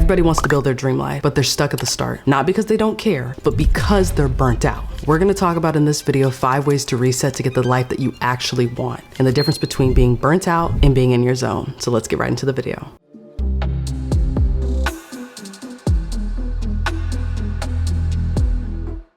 Everybody wants to build their dream life, but they're stuck at the start. Not because they don't care, but because they're burnt out. We're gonna talk about in this video 5 ways to reset to get the life that you actually want, and the difference between being burnt out and being in your zone. So let's get right into the video.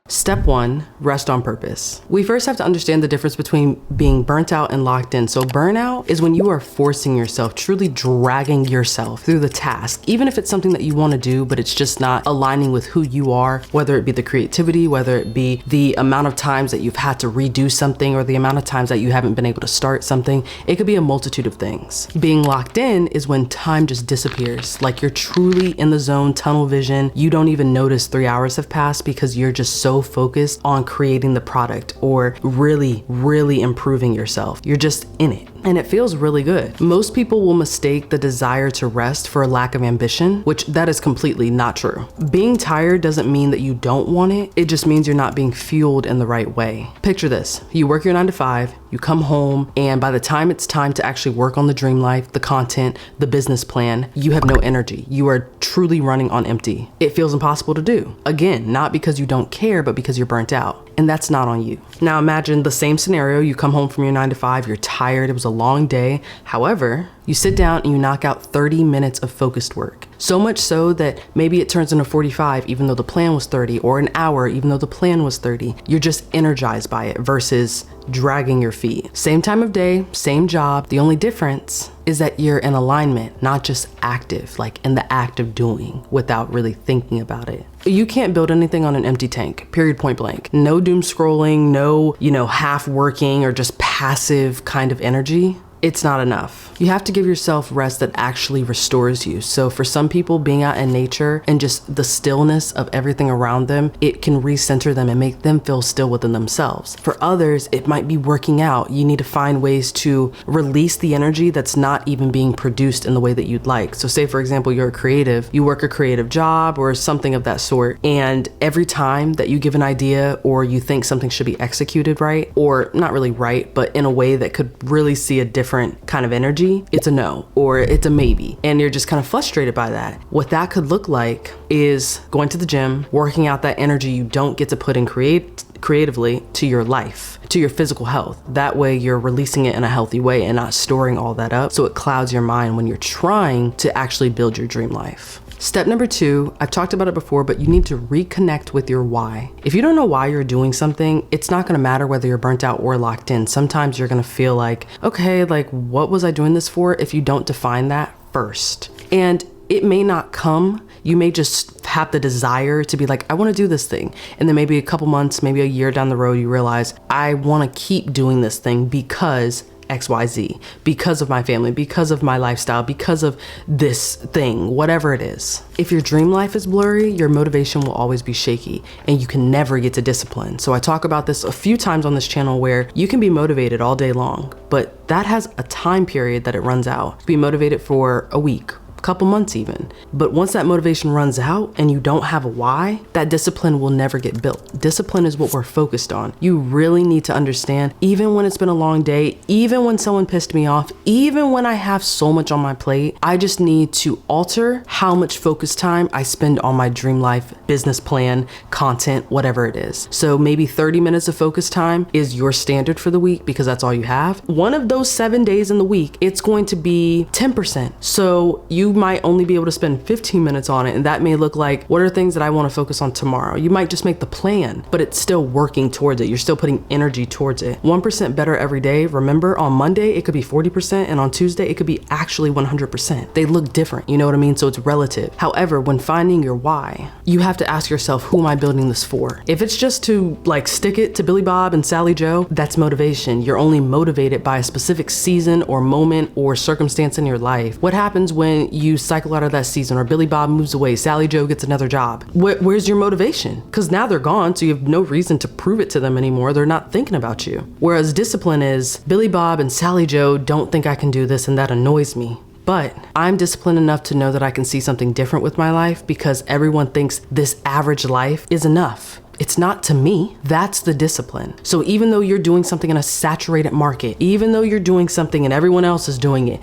Step 1, rest on purpose. We first have to understand the difference between being burnt out and locked in. So burnout is when you are forcing yourself, truly dragging yourself through the task, even if it's something that you want to do, but it's just not aligning with who you are, whether it be the creativity, whether it be the amount of times that you've had to redo something, or the amount of times that you haven't been able to start something. It could be a multitude of things. Being locked in is when time just disappears. Like you're truly in the zone, tunnel vision. You don't even notice 3 hours have passed because you're just so focused on creating the product or really improving yourself. You're just in it. And it feels really good. Most people will mistake the desire to rest for a lack of ambition, which that is completely not true. Being tired doesn't mean that you don't want it. It just means you're not being fueled in the right way. Picture this. You work your 9 to 5, you come home, and by the time it's time to actually work on the dream life, the content, the business plan, you have no energy. You are truly running on empty. It feels impossible to do. Again, not because you don't care, but because you're burnt out. And that's not on you. Now imagine the same scenario. You come home from your 9 to 5, you're tired, it was a long day. However, you sit down and you knock out 30 minutes of focused work. So much so that maybe it turns into 45 even though the plan was 30, or an hour even though the plan was 30. You're just energized by it versus dragging your feet. Same time of day, same job. The only difference is that you're in alignment, not just active, like in the act of doing without really thinking about it. You can't build anything on an empty tank, period, point blank. No doom scrolling, no, half working or just passive kind of energy. It's not enough. You have to give yourself rest that actually restores you. So for some people, being out in nature and just the stillness of everything around them, it can recenter them and make them feel still within themselves. For others, it might be working out. You need to find ways to release the energy that's not even being produced in the way that you'd like. So say, for example, you're a creative, you work a creative job or something of that sort, and every time that you give an idea or you think something should be executed right, or not really right, but in a way that could really see a different kind of energy, it's a no or it's a maybe, and you're just kind of frustrated by that. What that could look like is going to the gym, working out that energy you don't get to put in creatively to your life, to your physical health. That way you're releasing it in a healthy way and not storing all that up so it clouds your mind when you're trying to actually build your dream life. Step number 2, I've talked about it before, but you need to reconnect with your why. If you don't know why you're doing something, it's not gonna matter whether you're burnt out or locked in. Sometimes you're gonna feel like, okay, like what was I doing this for, if you don't define that first. And it may not come. You may just have the desire to be like, I wanna do this thing. And then maybe a couple months, maybe a year down the road, you realize, I wanna keep doing this thing because XYZ, because of my family, because of my lifestyle, because of this thing, whatever it is. If your dream life is blurry, your motivation will always be shaky and you can never get to discipline. So I talk about this a few times on this channel where you can be motivated all day long, but that has a time period that it runs out. Be motivated for a week, couple months even. But once that motivation runs out and you don't have a why, that discipline will never get built. Discipline is what we're focused on. You really need to understand, even when it's been a long day, even when someone pissed me off, even when I have so much on my plate, I just need to alter how much focus time I spend on my dream life, business plan, content, whatever it is. So maybe 30 minutes of focus time is your standard for the week because that's all you have. One of those 7 days in the week, it's going to be 10%. So you might only be able to spend 15 minutes on it, and that may look like, what are things that I want to focus on tomorrow? You might just make the plan, but it's still working towards it. You're still putting energy towards it. 1% better every day. Remember, on Monday it could be 40%, and on Tuesday it could be actually 100%. They look different, you know what I mean? So it's relative. However, when finding your why, you have to ask yourself, who am I building this for? If it's just to like stick it to Billy Bob and Sally Joe, that's motivation. You're only motivated by a specific season or moment or circumstance in your life. What happens when you cycle out of that season, or Billy Bob moves away, Sally Joe gets another job? Where's your motivation? Because now they're gone, so you have no reason to prove it to them anymore. They're not thinking about you. Whereas discipline is, Billy Bob and Sally Joe don't think I can do this, and that annoys me. But I'm disciplined enough to know that I can see something different with my life because everyone thinks this average life is enough. It's not to me. That's the discipline. So even though you're doing something in a saturated market, even though you're doing something and everyone else is doing it,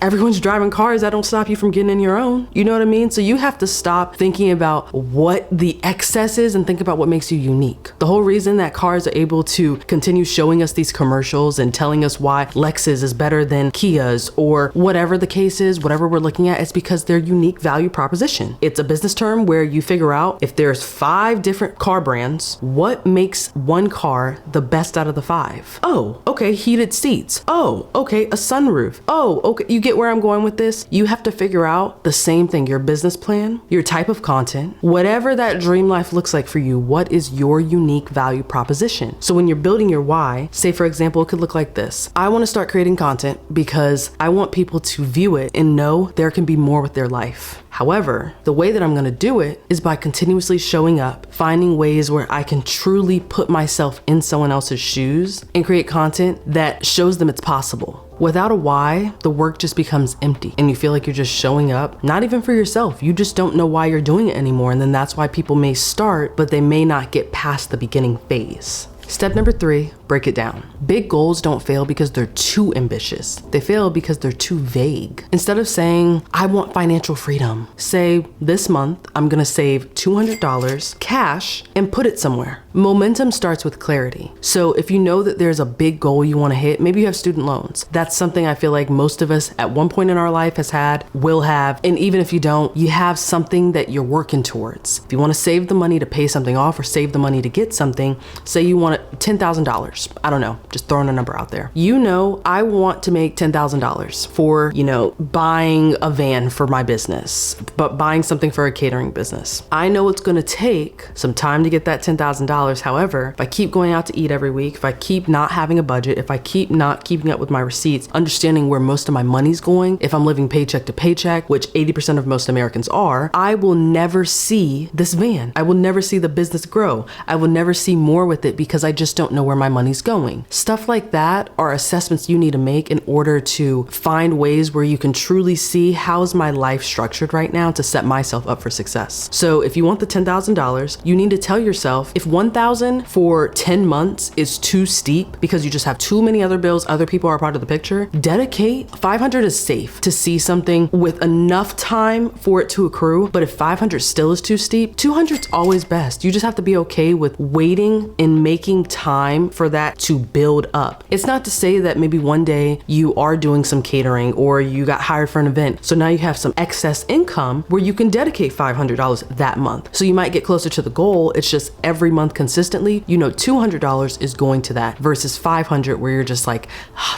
everyone's driving cars. That don't stop you from getting in your own. You know what I mean? So you have to stop thinking about what the excess is and think about what makes you unique. The whole reason that cars are able to continue showing us these commercials and telling us why Lexus is better than Kia's or whatever the case is, whatever we're looking at, is because their unique value proposition. It's a business term where you figure out if there's 5 different car brands, what makes one car the best out of the 5? Oh, okay, heated seats. Oh, okay, a sunroof. Oh, okay, you get where I'm going with this? You have to figure out the same thing, your business plan, your type of content, whatever that dream life looks like for you, what is your unique value proposition? So when you're building your why, say for example, it could look like this. I want to start creating content because I want people to view it and know there can be more with their life. However, the way that I'm going to do it is by continuously showing up, finding ways where I can truly put myself in someone else's shoes and create content that shows them it's possible. Without a why, the work just becomes empty and you feel like you're just showing up, not even for yourself. You just don't know why you're doing it anymore. And then that's why people may start, but they may not get past the beginning phase. Step number 3, break it down. Big goals don't fail because they're too ambitious. They fail because they're too vague. Instead of saying, I want financial freedom, say this month, I'm gonna save $200 cash and put it somewhere. Momentum starts with clarity. So if you know that there's a big goal you wanna hit, maybe you have student loans. That's something I feel like most of us at one point in our life has had, will have, and even if you don't, you have something that you're working towards. If you wanna save the money to pay something off or save the money to get something, say you want $10,000. I don't know, just throwing a number out there. You know, I want to make $10,000 for, buying a van for my business, but buying something for a catering business. I know it's gonna take some time to get that $10,000. However, if I keep going out to eat every week, if I keep not having a budget, if I keep not keeping up with my receipts, understanding where most of my money's going, if I'm living paycheck to paycheck, which 80% of most Americans are, I will never see this van. I will never see the business grow. I will never see more with it because I just don't know where my money's going. Stuff like that are assessments you need to make in order to find ways where you can truly see how is my life structured right now to set myself up for success. So if you want the $10,000, you need to tell yourself if $1,000 for 10 months is too steep because you just have too many other bills, other people are part of the picture, dedicate. $500 is safe to see something with enough time for it to accrue. But if $500 still is too steep, $200 is always best. You just have to be okay with waiting and making time for that to build up. It's not to say that maybe one day you are doing some catering or you got hired for an event. So now you have some excess income where you can dedicate $500 that month. So you might get closer to the goal. It's just every month consistently, $200 is going to that versus $500 where you're just like,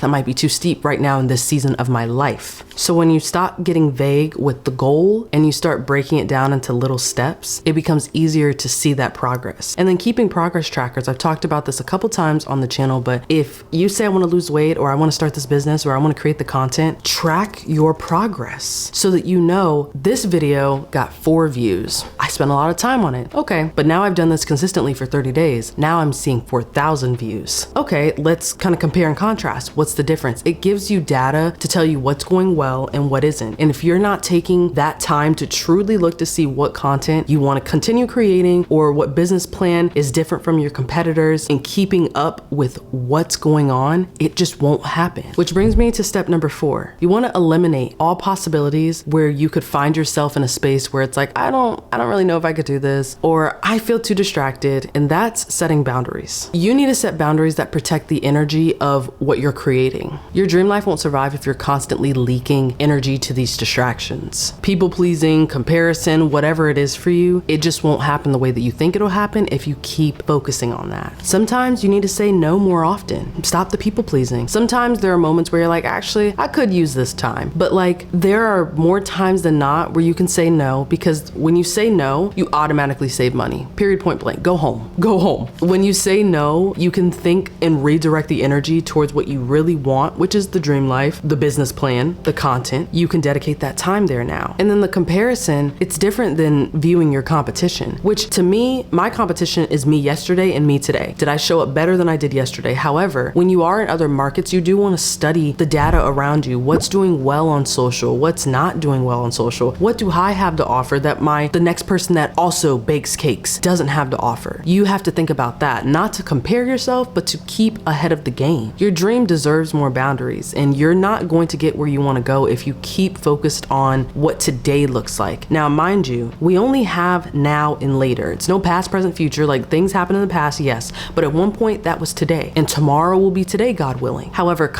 that might be too steep right now in this season of my life. So when you stop getting vague with the goal and you start breaking it down into little steps, it becomes easier to see that progress. And then keeping progress trackers. I've talked about this a couple times on the channel, but if you say I want to lose weight or I want to start this business or I want to create the content, track your progress so that you know this video got 4 views. I spent a lot of time on it. Okay, but now I've done this consistently for 30 days. Now I'm seeing 4,000 views. Okay, let's kind of compare and contrast. What's the difference? It gives you data to tell you what's going well and what isn't. And if you're not taking that time to truly look to see what content you want to continue creating or what business plan is different from your competitors and keeping up with what's going on, it just won't happen. Which brings me to step number 4. You want to eliminate all possibilities where you could find yourself in a space where it's like, I don't really know if I could do this, or I feel too distracted, and that's setting boundaries. You need to set boundaries that protect the energy of what you're creating. Your dream life won't survive if you're constantly leaking energy to these distractions. People pleasing, comparison, whatever it is for you, it just won't happen the way that you think it'll happen if you keep focusing on that. Sometimes you need to say no more often. Stop the people pleasing. Sometimes there are moments where you're like, actually, I could use this time. But there are more times than not where you can say no, because when you say no, you automatically save money. Period, point blank. Go home. Go home. When you say no, you can think and redirect the energy towards what you really want, which is the dream life, the business plan, the content. You can dedicate that time there now. And then the comparison, it's different than viewing your competition, which to me, my competition is me yesterday and me today. Did I show up better than I did yesterday? However, when you are in other markets, you do want to study the data around you. What's doing well on social? What's not doing well on social? What do I have to offer that the next person person that also bakes cakes doesn't have to offer. You have to think about that, not to compare yourself, but to keep ahead of the game. Your dream deserves more boundaries, and you're not going to get where you want to go if you keep focused on what today looks like. Now, mind you, we only have now and later. It's no past, present, future. Like, things happen in the past, yes, but at one point that was today, and tomorrow will be today, God willing. However,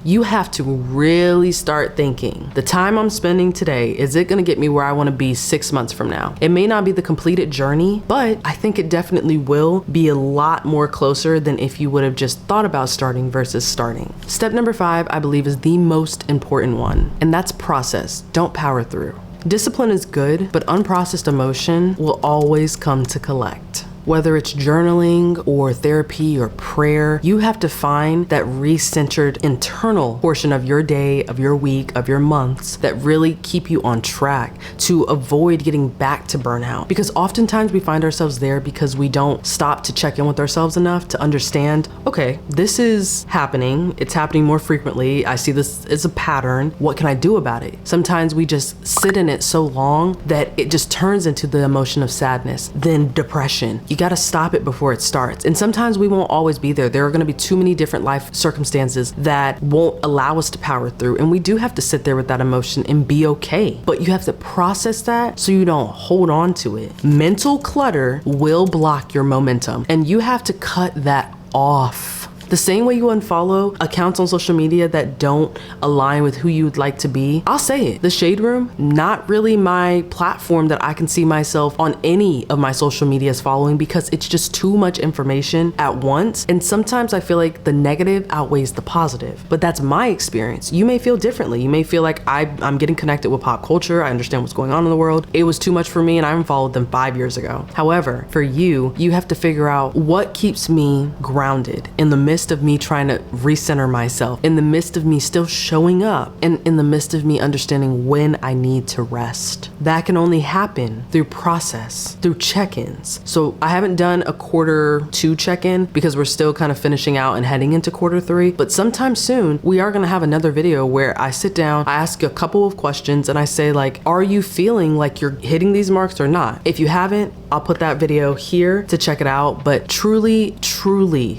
you have to really start thinking, the time I'm spending today, is it going to get me where I want to be 6 months from now? It may not be the completed journey, but I think it definitely will be a lot more closer than if you would have just thought about starting versus starting. Step number 5, I believe, is the most important one, and that's process. Don't power through. Discipline is good, but unprocessed emotion will always come to collect. Whether it's journaling or therapy or prayer, you have to find that recentered internal portion of your day, of your week, of your months that really keep you on track to avoid getting back to burnout. Because oftentimes we find ourselves there because we don't stop to check in with ourselves enough to understand, okay, this is happening. It's happening more frequently. I see this as a pattern. What can I do about it? Sometimes we just sit in it so long that it just turns into the emotion of sadness, then depression. You gotta stop it before it starts. And sometimes we won't always be there. There are gonna be too many different life circumstances that won't allow us to power through. And we do have to sit there with that emotion and be okay. But you have to process that so you don't hold on to it. Mental clutter will block your momentum, and you have to cut that off. The same way you unfollow accounts on social media that don't align with who you would like to be. I'll say it, the Shade Room, not really my platform that I can see myself on any of my social medias following, because it's just too much information at once. And sometimes I feel like the negative outweighs the positive, but that's my experience. You may feel differently. You may feel like I'm getting connected with pop culture. I understand what's going on in the world. It was too much for me and I unfollowed them 5 years ago. However, for you have to figure out what keeps me grounded in the midst of me trying to recenter myself, in the midst of me still showing up, and in the midst of me understanding when I need to rest. That can only happen through process, through check-ins. So I haven't done a quarter 2 check-in because we're still kind of finishing out and heading into quarter 3, but sometime soon we are going to have another video where I sit down, I ask a couple of questions, and I say, like, are you feeling like you're hitting these marks or not? If you haven't, I'll put that video here to check it out, but truly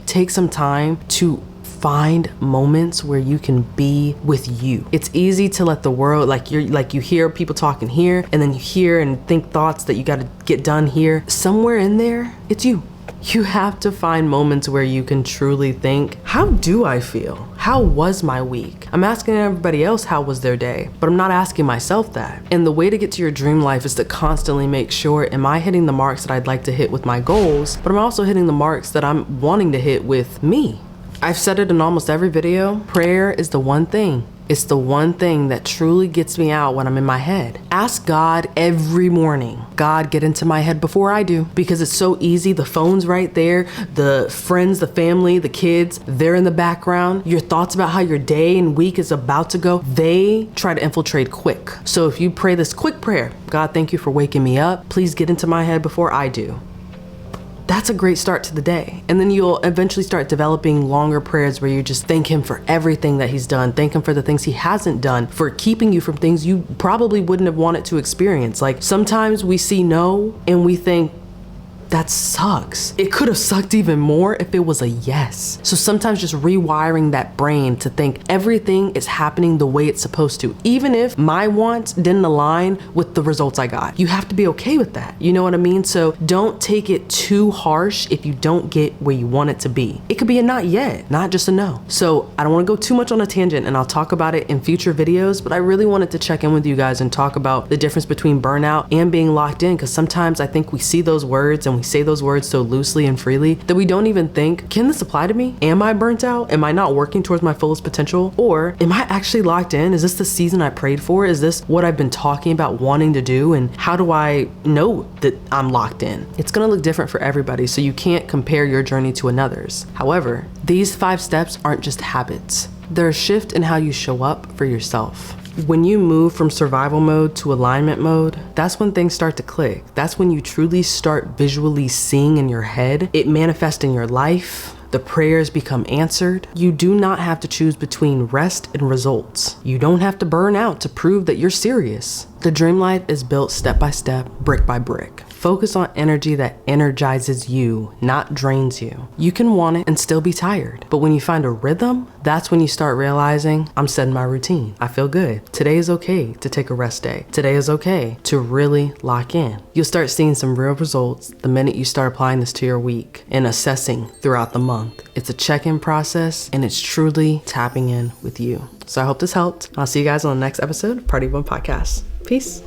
take some time to find moments where you can be with you. It's easy to let the world, you hear people talking here, and then you hear and think thoughts that you got to get done here. Somewhere in there, it's you. You have to find moments where you can truly think, how do I feel? How was my week? I'm asking everybody else how was their day, but I'm not asking myself that. And the way to get to your dream life is to constantly make sure, am I hitting the marks that I'd like to hit with my goals, but I'm also hitting the marks that I'm wanting to hit with me. I've said it in almost every video, prayer is the one thing. It's the one thing that truly gets me out when I'm in my head. Ask God every morning, God, get into my head before I do, because it's so easy. The phone's right there. The friends, the family, the kids, they're in the background. Your thoughts about how your day and week is about to go, they try to infiltrate quick. So if you pray this quick prayer, God, thank you for waking me up. Please get into my head before I do. That's a great start to the day. And then you'll eventually start developing longer prayers where you just thank him for everything that he's done. Thank him for the things he hasn't done, for keeping you from things you probably wouldn't have wanted to experience. Like, sometimes we see no and we think, that sucks. It could have sucked even more if it was a yes. So sometimes just rewiring that brain to think everything is happening the way it's supposed to, even if my wants didn't align with the results I got. You have to be okay with that. You know what I mean? So don't take it too harsh if you don't get where you want it to be. It could be a not yet, not just a no. So I don't want to go too much on a tangent, and I'll talk about it in future videos, but I really wanted to check in with you guys and talk about the difference between burnout and being locked in, because sometimes I think we see those words and we say those words so loosely and freely that we don't even think, can this apply to me? Am I burnt out? Am I not working towards my fullest potential? Or am I actually locked in? Is this the season I prayed for? Is this what I've been talking about wanting to do? And how do I know that I'm locked in? It's gonna look different for everybody, so you can't compare your journey to another's. However, these 5 steps aren't just habits. They're a shift in how you show up for yourself. When you move from survival mode to alignment mode, that's when things start to click. That's when you truly start visually seeing in your head, it manifests in your life. The prayers become answered. You do not have to choose between rest and results. You don't have to burn out to prove that you're serious. The dream life is built step by step, brick by brick. Focus on energy that energizes you, not drains you. You can want it and still be tired. But when you find a rhythm, that's when you start realizing, I'm setting my routine. I feel good. Today is okay to take a rest day. Today is okay to really lock in. You'll start seeing some real results the minute you start applying this to your week and assessing throughout the month. It's a check-in process and it's truly tapping in with you. So I hope this helped. I'll see you guys on the next episode of Party One Podcast. Peace.